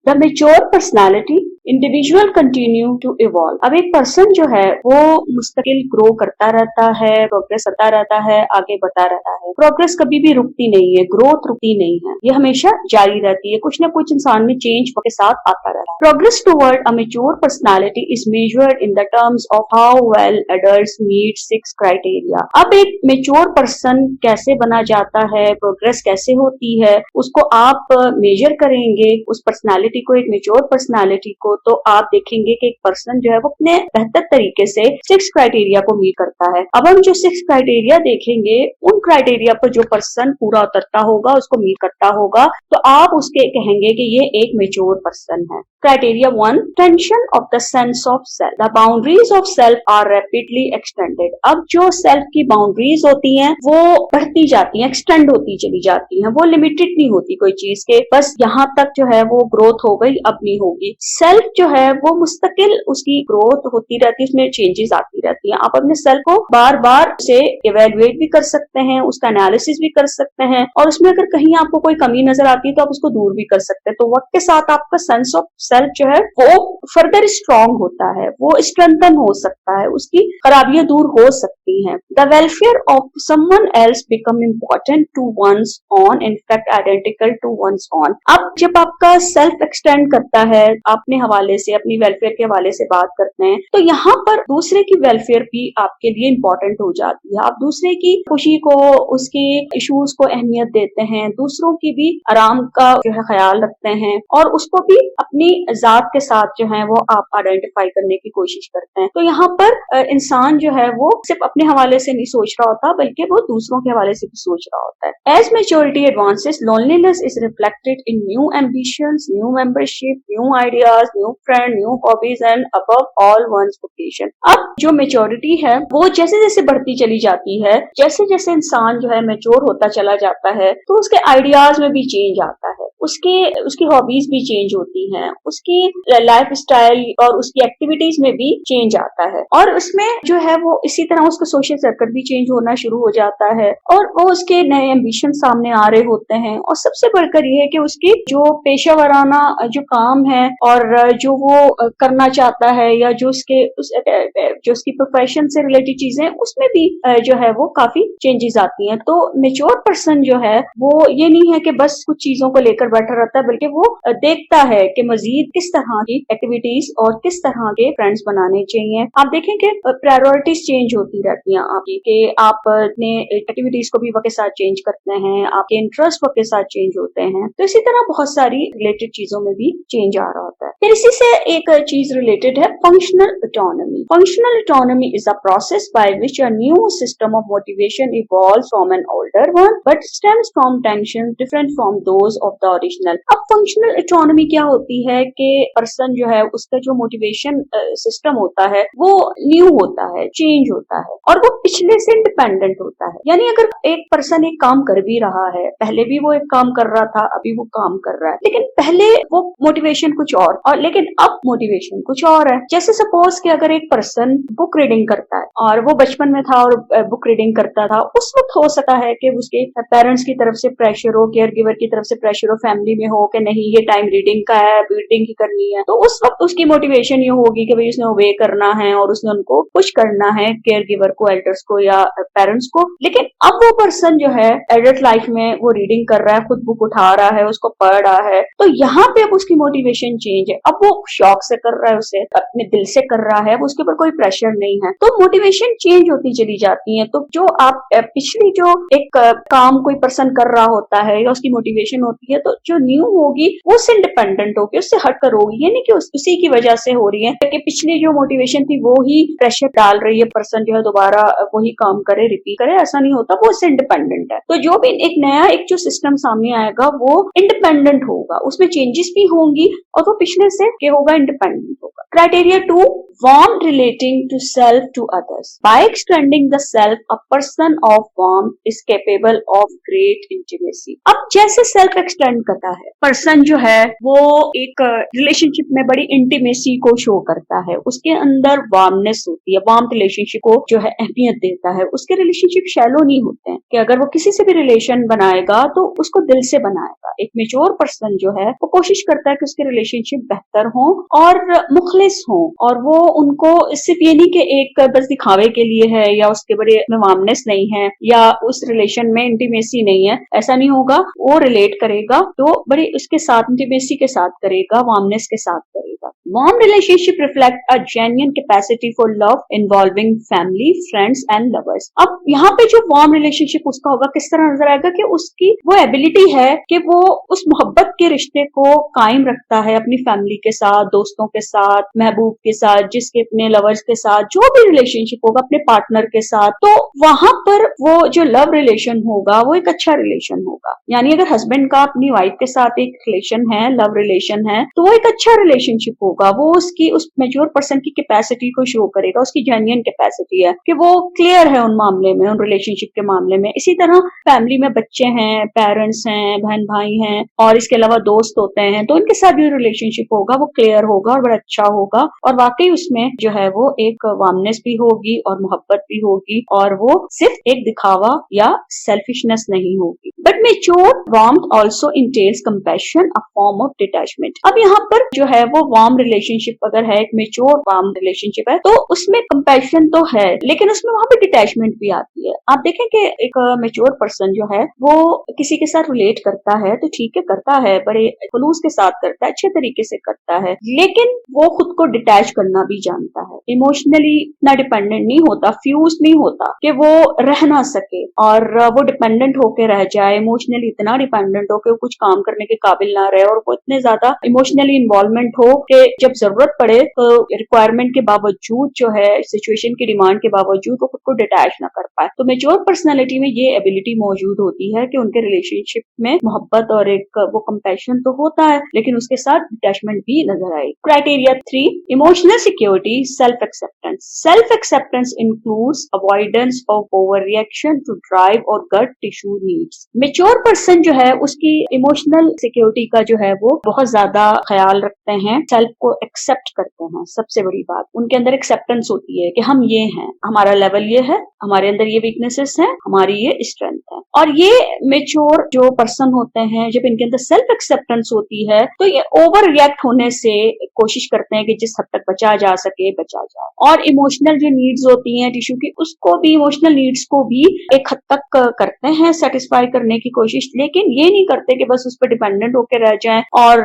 The mature personality individual continue to evolve. अब एक person जो है वो मुस्तकिल ग्रो करता रहता है, प्रोग्रेस करता रहता है, आगे बढ़ता रहता है। प्रोग्रेस कभी भी रुकती नहीं है, ग्रोथ रुकती नहीं है, ये हमेशा जारी रहती है। कुछ ना कुछ इंसान में चेंज के साथ आता रहता है। Progress toward a mature personality is measured in the terms of how well adults meet 6 criteria. अब एक मेच्योर पर्सन कैसे बना जाता है, प्रोग्रेस कैसे होती है, उसको आप मेजर करेंगे उस पर्सनालिटी को, एक मेच्योर पर्सनालिटी को, तो आप देखेंगे कि एक पर्सन जो है वो अपने बेहतर तरीके से 6 क्राइटेरिया को मीट करता है। अब हम जो 6 क्राइटेरिया देखेंगे, उन क्राइटेरिया पर जो पर्सन पूरा उतरता होगा, उसको मीट करता होगा, तो आप उसके कहेंगे कि ये एक मेच्योर पर्सन है। Criteria 1, tension of the sense of self. The boundaries of self are rapidly extended. अब जो सेल्फ की बाउंड्रीज होती हैं वो बढ़ती जाती हैं, एक्सटेंड होती चली जाती हैं, वो लिमिटेड नहीं होती कोई चीज के, बस यहाँ तक जो है वो ग्रोथ हो गई, अब नहीं होगी। सेल्फ जो है वो मुस्तकिल उसकी ग्रोथ होती रहती है, उसमें चेंजेस आती रहती हैं। आप अपने सेल्फ को बार बार से इवेल्युएट भी कर सकते हैं, उसका एनालिसिस भी कर सकते हैं, और उसमें अगर कहीं आपको कोई कमी नजर आती है तो आप उसको दूर भी कर सकते हैं। तो वक्त के साथ आपका सेंस ऑफ सेल्फ जो है वो फर्दर स्ट्रॉन्ग होता है, वो स्ट्रेंथन हो सकता है, उसकी खराबियां दूर हो सकती हैं। The welfare of someone else become important to one's own, in fact identical to one's own. अब जब आपका सेल्फ एक्सटेंड करता है, अपने हवाले से, अपनी वेलफेयर के हवाले से बात करते हैं, तो यहाँ पर दूसरे की वेलफेयर भी आपके लिए इम्पोर्टेंट हो जाती है। आप दूसरे की खुशी को, उसके इश्यूज को अहमियत देते हैं, दूसरों की भी आराम का जो है ख्याल रखते हैं, और उसको भी अपनी जात के साथ जो है वो आप आइडेंटिफाई करने की कोशिश करते हैं। तो यहाँ पर इंसान जो है वो सिर्फ अपने हवाले से नहीं सोच रहा होता, बल्कि वो दूसरों के हवाले से भी सोच रहा होता है। As maturity advances, loneliness is reflected in new ambitions, new membership, new ideas, new friend, new hobbies and above all one's vocation. अब जो मेच्योरिटी है वो जैसे जैसे बढ़ती चली जाती है, जैसे जैसे इंसान जो है मेच्योर होता चला जाता है, तो उसके आइडियाज में भी चेंज आता है, उसकी हॉबीज भी चेंज होती हैं, उसकी लाइफ स्टाइल और उसकी एक्टिविटीज में भी चेंज आता है, और उसमें जो है वो इसी तरह उसका सोशल सर्कल भी चेंज होना शुरू हो जाता है, और वो उसके नए एम्बिशन सामने आ रहे होते हैं। और सबसे बढ़कर ये है कि उसकी जो पेशा वराना जो काम है और जो वो करना चाहता है, या जो उसकी प्रोफेशन से रिलेटेड चीजें, उसमें भी जो है वो काफी चेंजेस आती हैं। तो मेच्योर पर्सन जो है वो ये नहीं है कि बस कुछ चीजों को लेकर बैठा रहता है, बल्कि वो देखता है कि मजीद किस तरह की एक्टिविटीज और किस तरह के फ्रेंड्स बनाने चाहिए। आप देखें कि प्रायोरिटीज चेंज होती रहती हैं आपकी, कि आप अपने एक्टिविटीज को भी वक्त के साथ चेंज करते हैं, आपके इंटरेस्ट वक्त के साथ चेंज होते हैं। तो इसी तरह बहुत सारी रिलेटेड चीजों में भी चेंज आ रहा होता है। फिर इसी से एक चीज रिलेटेड है functional autonomy. Functional autonomy is a process by which a new system of motivation evolves from an older one but stems from tension different from those of the original. अब फंक्शनल ऑटोनॉमी क्या होती है कि person जो है उसका जो motivation system होता है वो न्यू होता है, चेंज होता है, और वो पिछले से इंडिपेंडेंट होता है। यानी अगर एक पर्सन एक काम कर भी रहा है, पहले भी वो एक काम कर रहा था, अभी वो काम कर रहा है, लेकिन पहले वो मोटिवेशन कुछ और लेकिन अब मोटिवेशन कुछ और है। जैसे सपोज कि अगर एक पर्सन बुक रीडिंग करता है, और वो बचपन में था और बुक रीडिंग करता था, उस वक्त हो सकता है कि उसके पेरेंट्स की तरफ से प्रेशर हो, केयर गिवर की तरफ से प्रेशर हो, फैमिली में हो कि नहीं ये टाइम रीडिंग का है, रीडिंग की करनी है, तो उस वक्त उसकी मोटिवेशन ये होगी कि भाई उसने ओबे करना है और उसने उनको पुश करना है, केयर गिवर को, एल्डर्स को या पेरेंट्स को। लेकिन अब वो पर्सन जो है एडल्ट लाइफ में वो रीडिंग कर रहा है, खुद बुक उठा रहा है, उसको पढ़ रहा है, तो यहाँ पे अब उसकी मोटिवेशन चेंज है। अब वो शौक से कर रहा है, उसे अपने दिल से कर रहा है, उसके ऊपर कोई प्रेशर नहीं है, तो मोटिवेशन चेंज होती चली जाती है। तो जो आप पिछली जो एक काम कोई पर्सन कर रहा होता है या उसकी मोटिवेशन होती है, तो जो न्यू होगी वो उससे इंडिपेंडेंट होगी, उससे हटकर होगी। ये नहीं कि उसी की वजह से हो रही है कि पिछली जो मोटिवेशन थी वो ही प्रेशर डाल रही है पर्सन जो है दोबारा वही काम करे, रिपीट करे, ऐसा नहीं होता, वो उससे इंडिपेंडेंट है। तो जो भी एक नया एक जो सिस्टम सामने आएगा वो इंडिपेंडेंट होगा, उसमें चेंजेस भी होंगी और वो पिछले से क्या होगा, इंडिपेंडेंट होगा। Criteria 2, warmth relating to self to others. By extending the self, a person of warmth is capable of great intimacy. अब जैसे self extend करता है, person जो है वो एक relationship में बड़ी intimacy को show करता है, उसके अंदर warmness होती है, warmth relationship को जो है अहमियत देता है, उसके relationship shallow नहीं होते हैं कि अगर वो किसी से भी relation बनाएगा तो उसको दिल से बनाएगा। एक mature person जो है वो कोशिश करता है कि उसके relationship बेहतर हो और मुखलिस हो, और वो उनको सिर्फ ये नहीं कि एक बस दिखावे के लिए है या उसके बड़े में वार्मनेस नहीं है या उस रिलेशन में इंटीमेसी नहीं है, ऐसा नहीं होगा। वो रिलेट करेगा तो बड़ी उसके साथ इंटीमेसी के साथ करेगा, वार्मनेस के साथ करेगा। Warm relationship reflect a genuine capacity for love involving family, friends and lovers. अब यहाँ पे जो warm relationship उसका होगा किस तरह नजर आएगा कि उसकी वो एबिलिटी है कि वो उस मोहब्बत के रिश्ते को कायम रखता है अपनी फैमिली के साथ, दोस्तों के साथ, महबूब के साथ, जिसके अपने लवर्स के साथ, जो भी रिलेशनशिप होगा अपने पार्टनर के साथ, तो वहां पर वो जो लव रिलेशन होगा वो एक अच्छा रिलेशन होगा। यानी अगर हस्बैंड का अपनी वाइफ के साथ एक रिलेशन है, लव रिलेशन है, तो वो एक अच्छा रिलेशनशिप होगा। वो उसकी उस मैच्योर पर्सन की कैपेसिटी को शो करेगा, उसकी जेन्युइन कैपेसिटी है कि वो क्लियर है उन मामले में, उन रिलेशनशिप के मामले में। इसी तरह फैमिली में बच्चे हैं, पेरेंट्स हैं, बहन भाई हैं और इसके अलावा दोस्त होते हैं, तो उनके साथ जो रिलेशनशिप होगा वो क्लियर होगा और बड़ा अच्छा होगा और वाकई उसमें जो है वो एक वार्मनेस भी होगी और मोहब्बत भी होगी और वो सिर्फ एक दिखावा या सेल्फिशनेस नहीं होगी। But mature warmth also entails compassion, a form of detachment. अब यहाँ पर जो है वो वार्म रिलेशनशिप अगर है, एक मैच्योर वार्म रिलेशनशिप है, तो उसमें कंपैशन तो है लेकिन उसमें वहां पे डिटैचमेंट भी आती है। आप देखें कि एक मैच्योर पर्सन जो है वो किसी के साथ रिलेट करता है तो ठीक है, करता है, बड़े खुलूस के साथ करता है, अच्छे तरीके से करता है, लेकिन वो खुद को डिटैच करना भी जानता है। इमोशनली इतना डिपेंडेंट नहीं होता, फ्यूज नहीं होता कि वो रह ना सके और वो डिपेंडेंट होके रह जाए, इमोशनली इतना डिपेंडेंट हो कि वो कुछ काम करने के काबिल ना रहे और वो इतने ज्यादा इमोशनली इन्वॉल्वमेंट हो कि जब जरूरत पड़े तो रिक्वायरमेंट के बावजूद जो है, सिचुएशन की डिमांड के बावजूद वो खुद को डिटैच ना कर पाए। तो मैच्योर पर्सनैलिटी में ये एबिलिटी मौजूद होती है कि उनके रिलेशनशिप में मोहब्बत और एक वो कंपैशन तो होता है लेकिन उसके साथ डिटैचमेंट भी नजर आए। Criteria 3, emotional security, self acceptance. Self acceptance includes avoidance of overreaction to drive और gut tissue needs. Mature person जो है उसकी इमोशनल सिक्योरिटी का जो है वो बहुत ज्यादा ख्याल रखते हैं, सेल्फ को एक्सेप्ट करते हैं। सबसे बड़ी बात उनके अंदर एक्सेप्टेंस होती है कि हम ये हैं, हमारा लेवल ये है, हमारे अंदर ये वीकनेसेस हैं, हमारी ये स्ट्रेंथ है। और ये मैच्योर जो पर्सन होते हैं जब इनके अंदर सेल्फ एक्सेप्टेंस होती है तो ये ओवर रिएक्ट होने से कोशिश करते हैं कि जिस हद तक बचा जा सके बचा जाए। और इमोशनल जो नीड्स होती हैं टिश्यू की, उसको भी, इमोशनल नीड्स को भी एक हद तक करते हैं सेटिस्फाई करने की कोशिश, लेकिन ये नहीं करते कि बस उस पर डिपेंडेंट होकर रह जाएं और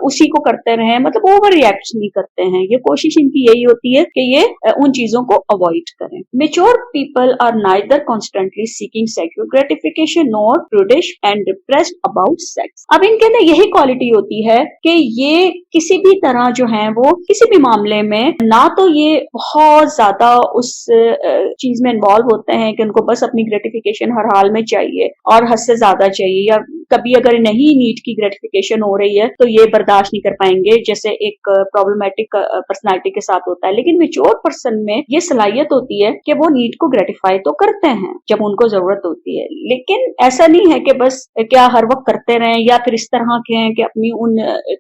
उसी को करते रहें, मतलब ओवर रिएक्ट नहीं करते हैं। ये कोशिश इनकी यही होती है कि ये उन चीजों को अवॉइड करें। Mature people are neither constantly seeking sexual gratification nor prudish and depressed about sex. अब इनके अंदर यही क्वालिटी होती है कि ये किसी भी तरह जो है वो किसी भी मामले में ना तो ये बहुत ज्यादा उस चीज में इन्वॉल्व होते हैं कि उनको बस अपनी ग्रेटिफिकेशन हर हाल में चाहिए और हद से ज्यादा चाहिए, या कभी अगर नहीं नीड की ग्रेटिफिकेशन हो रही है तो ये बर्दाश्त नहीं कर पाएंगे, जैसे एक प्रॉब्लमेटिक पर्सनालिटी के साथ होता है। लेकिन मैच्योर पर्सन में ये सलाहियत होती है कि वो नीड को ग्रेटिफाई तो करते हैं जब उनको जरूरत होती है, लेकिन ऐसा नहीं है कि बस क्या हर वक्त करते रहें या फिर इस तरह के हैं कि अपनी उन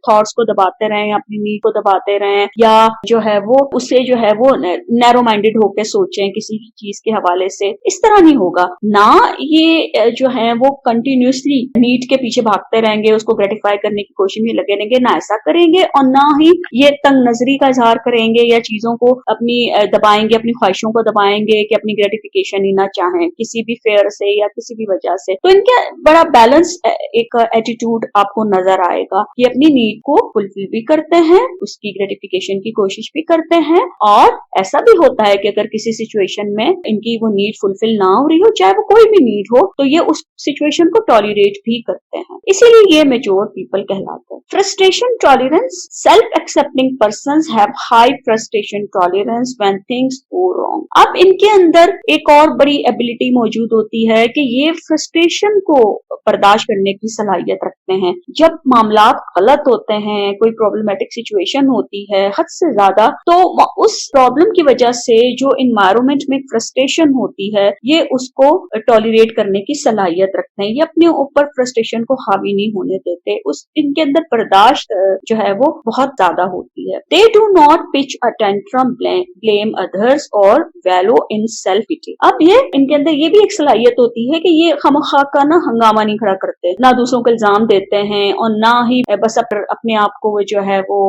थॉट्स को दबाते रहें, अपनी नीड को दबाते रहें, या जो है वो उससे जो है वो नैरो माइंडेड होकर सोचें किसी चीज के हवाले से। इस तरह नहीं होगा ना, ये जो है वो कंटिन्यूसली नीड के पीछे भागते रहेंगे, उसको ग्रेटिफाई करने की कोशिश में लगे रहेंगे, ना ऐसा करेंगे और ना ही ये तंग नजरी का इजहार करेंगे या चीजों को अपनी दबाएंगे, अपनी ख्वाहिशों को दबाएंगे कि अपनी ग्रेटिफिकेशन ही ना चाहें किसी भी फेयर से या किसी भी वजह से। तो इनके बड़ा बैलेंस एक एटीट्यूड आपको नजर आएगा, ये अपनी नीड को फुलफिल भी करते हैं, उसकी ग्रेटिफिकेशन की कोशिश भी करते हैं, और ऐसा भी होता है कि अगर किसी सिचुएशन में इनकी वो नीड फुलफिल ना हो रही हो, चाहे वो कोई भी नीड हो, तो ये उस सिचुएशन को टॉलरेट भी करते हैं। इसीलिए ये मैच्योर पीपल कहलाते हैं। Frustration tolerance, self self accepting persons have high frustration tolerance when things go wrong. अब इनके अंदर एक और बड़ी एबिलिटी मौजूद होती है कि ये फ्रस्ट्रेशन को बर्दाश्त करने की सलाहियत रखते हैं। जब मामला गलत होते हैं, कोई प्रॉब्लमेटिक सिचुएशन होती है हद से ज्यादा, तो उस प्रॉब्लम की वजह से जो इन्वायरमेंट में फ्रस्ट्रेशन होती है ये उसको टॉलरेट करने की सलाहियत रखते हैं। ये अपने ऊपर फ्रस्ट्रेशन को हावी नहीं होने देते, उस इनके अंदर बर्दाश्त जो है वो बहुत ज्यादा होती है। They do not pitch a tantrum, blame others और वैलो इन सेल्फ पिटी। अब ये इनके अंदर ये भी एक सलाहियत होती है कि ये खामखा का ना हंगामा नहीं खड़ा करते, ना दूसरों को इल्जाम देते हैं और ना ही बस अपने आप को वो जो है वो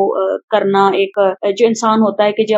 करना, एक जो इंसान होता है कि जो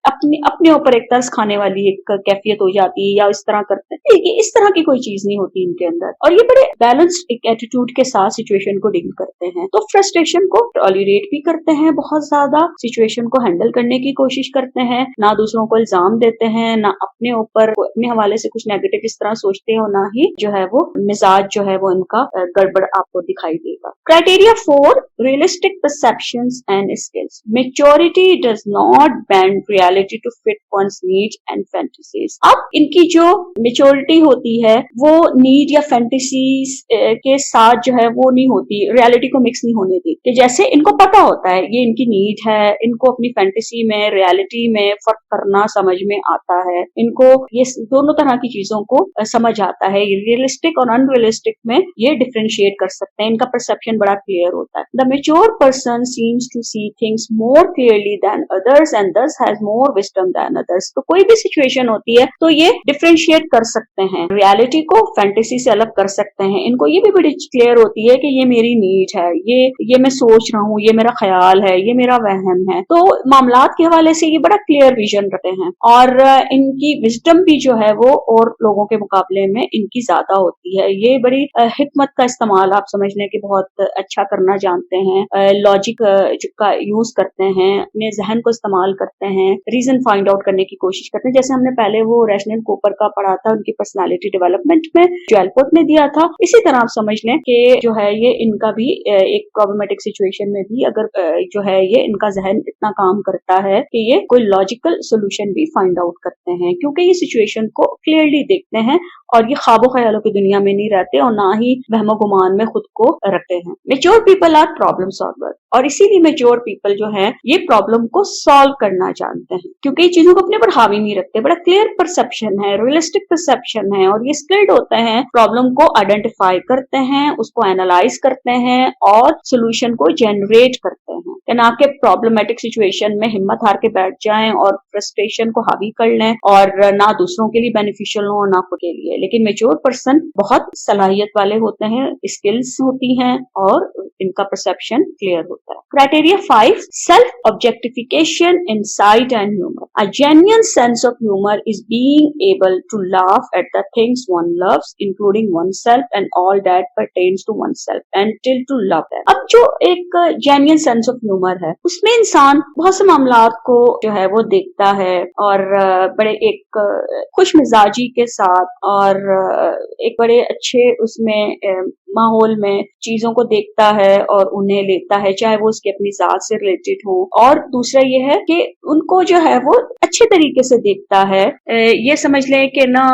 अपने ऊपर एक तरस खाने वाली एक कैफियत हो जाती है या इस तरह करते हैं, इस तरह की कोई चीज नहीं होती इनके अंदर। और ये बड़े बैलेंस्ड एक एटीट्यूड के साथ सिचुएशन को डील करते हैं। तो फ्रस्ट्रेशन को टॉलरेट भी करते हैं बहुत ज्यादा, सिचुएशन को हैंडल करने की कोशिश करते हैं, ना दूसरों को इल्जाम देते हैं, ना अपने ऊपर अपने हवाले से कुछ नेगेटिव इस तरह सोचते हैं, और ना ही जो है वो मिजाज जो है वो इनका गड़बड़ आपको दिखाई देगा। Criteria 4, realistic perceptions and skills. Maturity does not bend reality to fit one's needs and fantasies. अब इनकी जो मेच्योरिटी होती है वो नीड या फैंटेसीज के साथ जो है वो नहीं होती, रियलिटी को मिक्स नहीं होने दी। कि जैसे इनको पता होता है ये इनकी नीड है, इनको अपनी फैंटेसी में रियलिटी में फर्क करना समझ में आता है, इनको ये दोनों तरह की चीजों को समझ आता है। रियलिस्टिक और अनरियलिस्टिक में ये डिफरेंशिएट कर सकते हैं, इनका परसेप्शन बड़ा क्लियर होता है। The mature person seems to see things more clearly than others and thus has more wisdom than others. तो कोई भी सिचुएशन होती है तो ये डिफरेंशिएट कर सकते हैं, रियलिटी को फैंटेसी से अलग कर सकते हैं। इनको ये भी बड़ी क्लियर होती है कि ये मेरी नीड है, ये मैं सोच रहा हूँ, ये मेरा ख्याल है, ये मेरा वहम है। तो मामलात के हवाले से ये बड़ा क्लियर विजन रखते हैं और इनकी विजडम भी जो है वो और लोगों के मुकाबले में इनकी ज्यादा होती है। ये बड़ी हिकमत का इस्तेमाल आप समझने के बहुत अच्छा करना जानते हैं, लॉजिक का यूज करते हैं, अपने जहन को इस्तेमाल करते हैं, रीजन फाइंड आउट करने की कोशिश करते हैं। जैसे हमने पहले वो रैशनल कूपर का पढ़ा था उनकी पर्सनालिटी डेवलपमेंट में जो एल्पोर्ट ने दिया था, इसी तरह आप समझ लें कि जो है ये इनका भी एक प्रॉब्लमेटिक सिचुएशन में भी अगर जो है ये इनका जहन इतना काम करता है कि ये कोई लॉजिकल सोल्यूशन भी फाइंड आउट करते हैं, क्योंकि ये सिचुएशन को क्लियरली देखते हैं और ये ख्वाबों ख्यालों की दुनिया में नहीं रहते और ना ही वहमो गुमान में खुद को रखते हैं। Mature people are problem solver, और इसीलिए मेच्योर पीपल जो है ये प्रॉब्लम को सॉल्व करना जानते हैं, क्योंकि ये चीजों को अपने पर हावी नहीं रखते, बड़ा क्लियर परसेप्शन है, रियलिस्टिक परसेप्शन है, और ये स्किल्ड होते हैं, प्रॉब्लम को आइडेंटिफाई करते हैं, उसको एनालाइज करते हैं और सोल्यूशन को जनरेट करते हैं। ना कि प्रॉब्लमेटिक सिचुएशन में हिम्मत हार के बैठ जाएं और फ्रस्ट्रेशन को हावी कर लें और ना दूसरों के लिए बेनिफिशियल हो ना खुद के लिए। लेकिन मैच्योर पर्सन बहुत सलाहियत वाले होते हैं, स्किल्स होती हैं और इनका परसेप्शन क्लियर होता है। Criteria 5, self objectification, insight and humour. A genuine sense of humour is being able to laugh at the things one loves including oneself and all that pertains to oneself and till to love that। अब जो एक genuine sense of humour है उसमें इंसान बहुत से मामलात को जो है वो देखता है और बड़े एक खुश मिजाजी के साथ और एक बड़े अच्छे उसमें माहौल में चीजों को देखता है और उन्हें लेता है, चाहे वो उसकी अपनी जात से रिलेटेड हो। और दूसरा ये है कि उनको जो है वो अच्छे तरीके से देखता है। ये समझ लें कि ना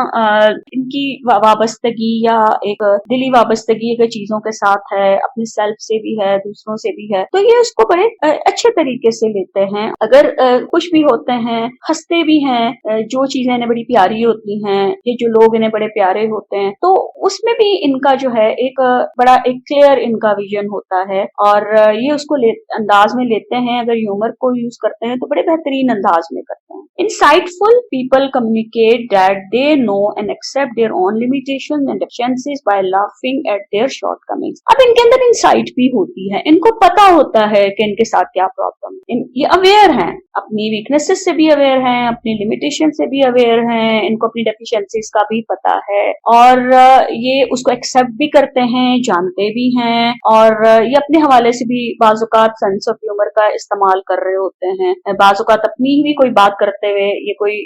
इनकी वाबस्तगी या एक दिली वाबस्तगी अगर चीजों के साथ है, अपने सेल्फ से भी है, दूसरों से भी है, तो ये उसको बड़े अच्छे तरीके से लेते हैं। अगर खुश भी होते हैं, हंसते भी हैं, जो चीजें इन्हें बड़ी प्यारी होती हैं, ये जो लोग इन्हें बड़े प्यारे होते हैं, तो उसमें भी इनका जो है एक बड़ा एक क्लियर इनका विजन होता है और ये उसको अंदाज में लेते हैं। अगर ह्यूमर को यूज करते हैं तो बड़े बेहतरीन अंदाज में करते हैं। Insightful people communicate that they know and accept their own limitations and deficiencies by laughing at their shortcomings। अब इनके अंदर इंसाइट भी होती है, इनको पता होता है कि इनके साथ क्या प्रॉब्लम है, ये अवेयर हैं, अपनी वीकनेसेस से भी अवेयर हैं, अपनी लिमिटेशन से भी अवेयर हैं, इनको अपनी डेफिशिएंसीज का भी पता है और ये उसको एक्सेप्ट भी करते हैं, जानते भी हैं और ये अपने हवाले से भी बाजुकात सेंस ऑफ ह्यूमर का इस्तेमाल कर रहे होते हैं। बाजुकात अपनी ही भी कोई बात करते करते हुए ये कोई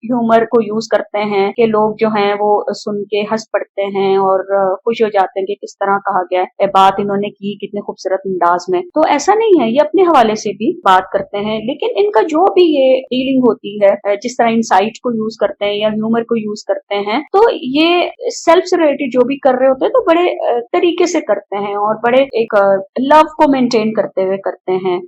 ह्यूमर को यूज करते हैं कि लोग जो हैं वो सुन के हंस पड़ते हैं और खुश हो जाते हैं कि किस तरह कहा गया है, बात इन्होंने की कितने खूबसूरत अंदाज में। तो ऐसा नहीं है, ये अपने हवाले से भी बात करते हैं, लेकिन इनका जो भी ये डीलिंग होती है, जिस तरह इंसाइट को यूज करते हैं या ह्यूमर को यूज करते हैं, तो ये सेल्फ से रिलेटेड जो भी कर रहे होते हैं तो बड़े तरीके से करते हैं और बड़े एक लव को मेंटेन करते हुए करते हैं।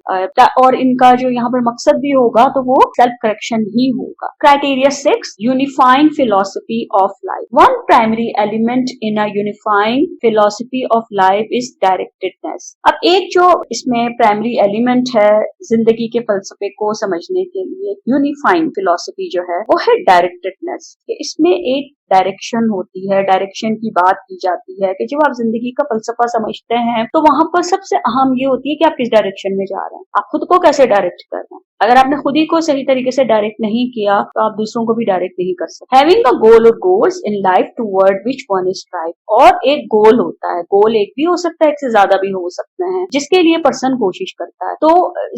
और इनका जो यहाँ पर मकसद भी होगा तो वो सेल्फ करेक्शन ही होगा। Criteria 6, unifying philosophy of life. One primary element in a unifying philosophy of life is directedness. अब एक जो इसमें प्राइमरी एलिमेंट है जिंदगी के फलसफे को समझने के लिए, यूनिफाइंग फिलोसफी जो है वो है डायरेक्टेडनेस। इसमें एक डायरेक्शन होती है, डायरेक्शन की बात की जाती है कि जब आप जिंदगी का फलसफा समझते हैं तो वहां पर सबसे अहम ये होती है कि आप किस डायरेक्शन में जा रहे हैं, आप खुद को कैसे डायरेक्ट कर रहे हैं। अगर आपने खुद ही को सही तरीके से डायरेक्ट नहीं किया तो आप दूसरों को भी डायरेक्ट नहीं कर सकते। हैविंग अ गोल और goals in life toward which one is strive. और एक गोल होता है, गोल एक भी हो सकता है, एक से ज्यादा भी हो सकते हैं, जिसके लिए पर्सन कोशिश करता है। तो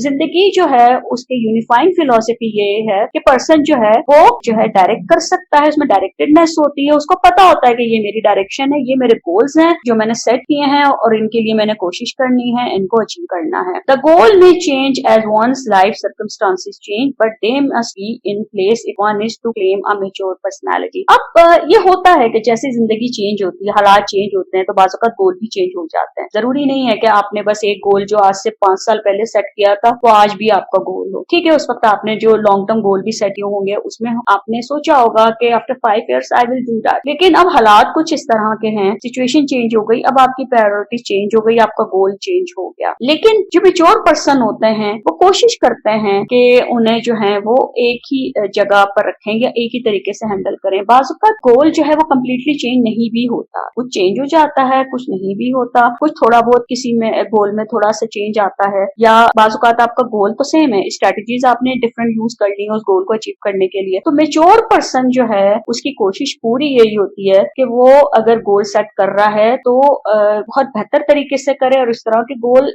जिंदगी जो है उसके यूनिफाइंग फिलोसफी ये है कि पर्सन जो है वो जो है डायरेक्ट कर सकता है, उसमें डायरेक्टेडनेस होती है, उसको पता होता है कि ये मेरी डायरेक्शन है, ये मेरे गोल्स हैं जो मैंने सेट किए हैं और इनके लिए मैंने कोशिश करनी है, इनको अचीव करना है। द गोल में change as one's life circumstances change but they must be in place if one is to claim a mature personality. अब ये होता है कि जैसे जिंदगी चेंज होती है, हालात चेंज होते हैं, तो बाज़ औक़ात गोल भी चेंज हो जाते हैं। जरूरी नहीं है कि आपने बस एक गोल जो आज से 5 साल पहले सेट किया था वो आज भी आपका गोल हो। ठीक है, उस वक्त आपने जो लॉन्ग टर्म गोल भी सेट किए होंगे उसमें आपने सोचा होगा कि after 5 years I will do that, लेकिन अब हालात कुछ इस तरह के हैं, सिचुएशन चेंज हो गई, अब आपकी प्रायोरिटी चेंज हो गई, आपका गोल चेंज हो गया। लेकिन जो मैच्योर पर्सन होते हैं वो कोशिश करते हैं कि उन्हें जो है वो एक ही जगह पर रखें या एक ही तरीके से हैंडल करें। बाज़ औक़ात गोल जो है वो कम्प्लीटली चेंज नहीं भी होता, कुछ चेंज हो जाता है, कुछ नहीं भी होता, कुछ थोड़ा बहुत किसी में गोल में थोड़ा सा चेंज आता है, या बाज़ औक़ात आपका गोल तो सेम है, स्ट्रेटजीज आपने डिफरेंट यूज कर ली है उस गोल को अचीव करने के लिए। तो मैच्योर पर्सन जो है उसकी कोशिश पूरी यही होती है कि वो अगर गोल सेट कर रहा है तो बहुत बेहतर तरीके से करे और इस तरह के गोल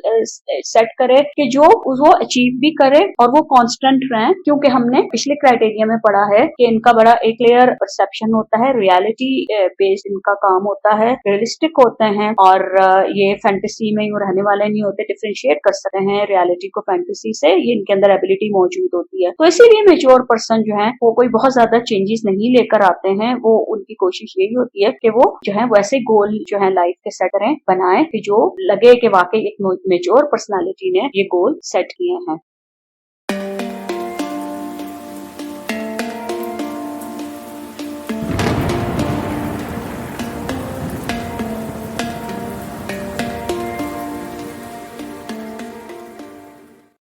सेट करे कि जो वो अचीव भी करे और वो कांस्टेंट रहे, क्योंकि हमने पिछले क्राइटेरिया में पढ़ा है कि इनका बड़ा एक क्लियर परसेप्शन होता है, रियलिटी बेस्ड इनका काम होता है, रियलिस्टिक होते हैं और ये फैंटेसी में यूं रहने वाले नहीं होते, डिफरेंशिएट कर सकते हैं रियलिटी को फैंटेसी से, ये इनके अंदर एबिलिटी मौजूद होती है। तो इसीलिए मैच्योर पर्सन जो है वो कोई बहुत ज्यादा चेंजेस नहीं लेकर आते हैं, वो उनकी कोशिश यही होती है कि वो जो है वैसे गोल जो है लाइफ के सेट करें, बनाए कि जो लगे कि वाकई एक मैच्योर पर्सनालिटी ने ये गोल सेट किए हैं।